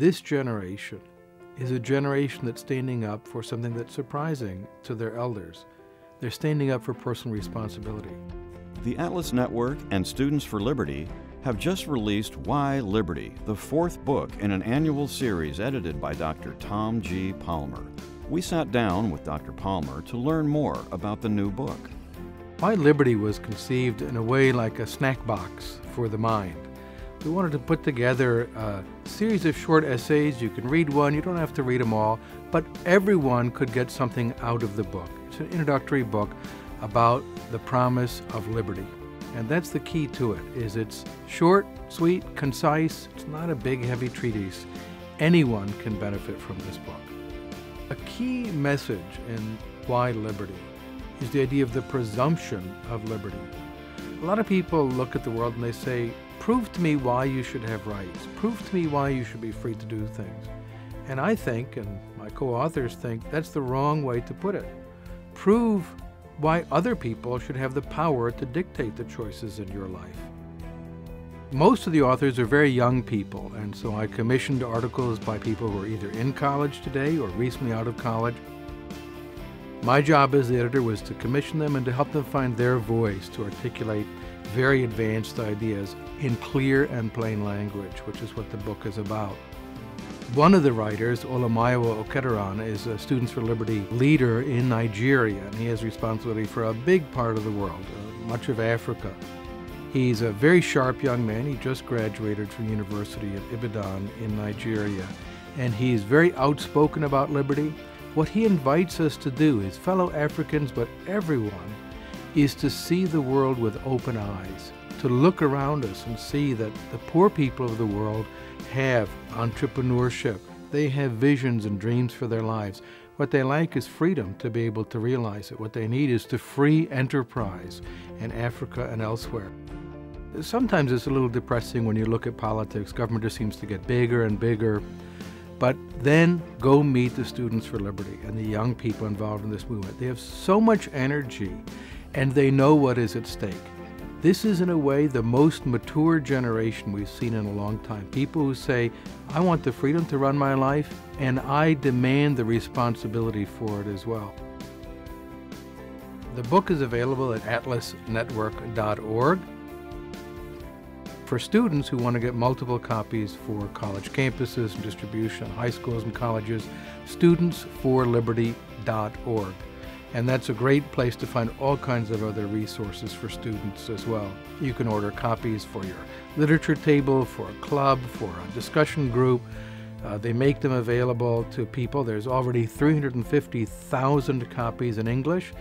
this generation is a generation that's standing up for something that's surprising to their elders. They're standing up for personal responsibility. The Atlas Network and Students for Liberty have just released Why Liberty, the fourth book in an annual series edited by Dr. Tom G. Palmer. We sat down with Dr. Palmer to learn more about the new book. Why Liberty was conceived in a way like a snack box for the mind. We wanted to put together a series of short essays. You can read one, you don't have to read them all, but everyone could get something out of the book. It's an introductory book about the promise of liberty. And that's the key to it, is it's short, sweet, concise. It's not a big, heavy treatise. Anyone can benefit from this book. A key message in Why Liberty is the idea of the presumption of liberty. A lot of people look at the world and they say, prove to me why you should have rights. Prove to me why you should be free to do things. And I think, and my co-authors think, that's the wrong way to put it. Prove why other people should have the power to dictate the choices in your life. Most of the authors are very young people, and so I commissioned articles by people who are either in college today or recently out of college. My job as the editor was to commission them and to help them find their voice to articulate very advanced ideas in clear and plain language, which is what the book is about. One of the writers, Olamayiwa Okederan, is a Students for Liberty leader in Nigeria, and he has responsibility for a big part of the world, much of Africa. He's a very sharp young man. He just graduated from the University of Ibadan in Nigeria, and he's very outspoken about liberty. What he invites us to do, his fellow Africans, but everyone, is to see the world with open eyes, to look around us and see that the poor people of the world have entrepreneurship. They have visions and dreams for their lives. What they lack is freedom to be able to realize it. What they need is to free enterprise in Africa and elsewhere. Sometimes it's a little depressing when you look at politics. Government just seems to get bigger and bigger. But then go meet the Students for Liberty and the young people involved in this movement. They have so much energy and they know what is at stake. This is, in a way, the most mature generation we've seen in a long time. People who say, I want the freedom to run my life, and I demand the responsibility for it as well. The book is available at atlasnetwork.org. For students who want to get multiple copies for college campuses and distribution, high schools and colleges, studentsforliberty.org. And that's a great place to find all kinds of other resources for students as well. You can order copies for your literature table, for a club, for a discussion group. They make them available to people. There's already 350,000 copies in English,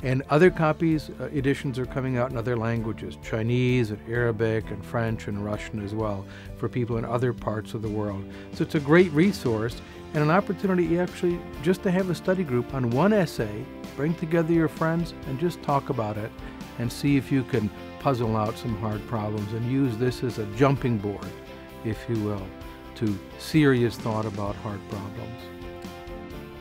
and other copies, editions are coming out in other languages, Chinese and Arabic and French and Russian as well, for people in other parts of the world. So it's a great resource and an opportunity actually just to have a study group on one essay, bring together your friends and just talk about it and see if you can puzzle out some hard problems and use this as a jumping board, if you will, to serious thought about hard problems.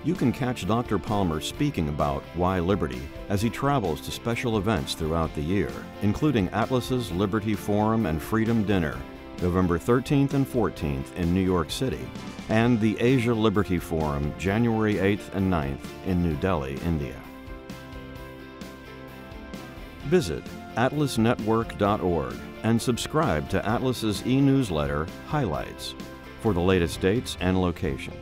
You can catch Dr. Palmer speaking about Why Liberty as he travels to special events throughout the year, including Atlas's Liberty Forum and Freedom Dinner, November 13th and 14th in New York City, and the Asia Liberty Forum, January 8th and 9th in New Delhi, India. Visit atlasnetwork.org and subscribe to Atlas's e-newsletter, Highlights, for the latest dates and locations.